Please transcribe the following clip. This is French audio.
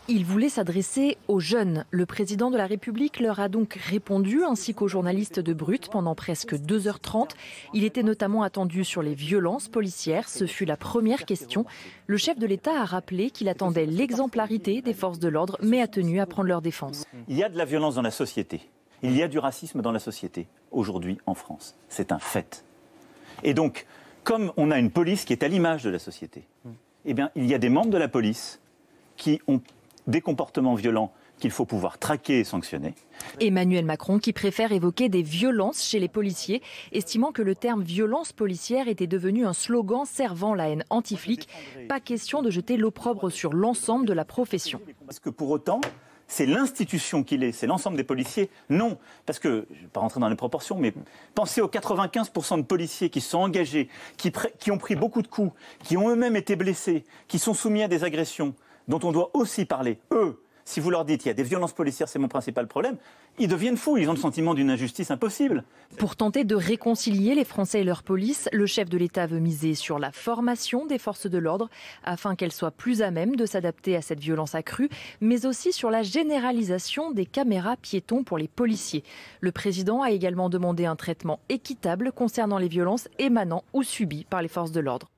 Il voulait s'adresser aux jeunes. Le président de la République leur a donc répondu, ainsi qu'aux journalistes de Brut, pendant presque 2h30. Il était notamment attendu sur les violences policières. Ce fut la première question. Le chef de l'État a rappelé qu'il attendait l'exemplarité des forces de l'ordre, mais a tenu à prendre leur défense. Il y a de la violence dans la société. Il y a du racisme dans la société, aujourd'hui en France. C'est un fait. Et donc, comme on a une police qui est à l'image de la société, eh bien, il y a des membres de la police qui ont des comportements violents qu'il faut pouvoir traquer et sanctionner. Emmanuel Macron qui préfère évoquer des violences chez les policiers, estimant que le terme violence policière était devenu un slogan servant la haine anti-flic. Pas question de jeter l'opprobre sur l'ensemble de la profession. Parce que pour autant, c'est l'institution qu'il est, c'est l'ensemble des policiers. Non, parce que, je ne vais pas rentrer dans les proportions, mais pensez aux 95% de policiers qui se sont engagés, qui ont pris beaucoup de coups, qui ont eux-mêmes été blessés, qui sont soumis à des agressions, dont on doit aussi parler. Eux, si vous leur dites qu'il y a des violences policières, c'est mon principal problème, ils deviennent fous, ils ont le sentiment d'une injustice impossible. Pour tenter de réconcilier les Français et leur police, le chef de l'État veut miser sur la formation des forces de l'ordre afin qu'elles soient plus à même de s'adapter à cette violence accrue, mais aussi sur la généralisation des caméras piétons pour les policiers. Le président a également demandé un traitement équitable concernant les violences émanant ou subies par les forces de l'ordre.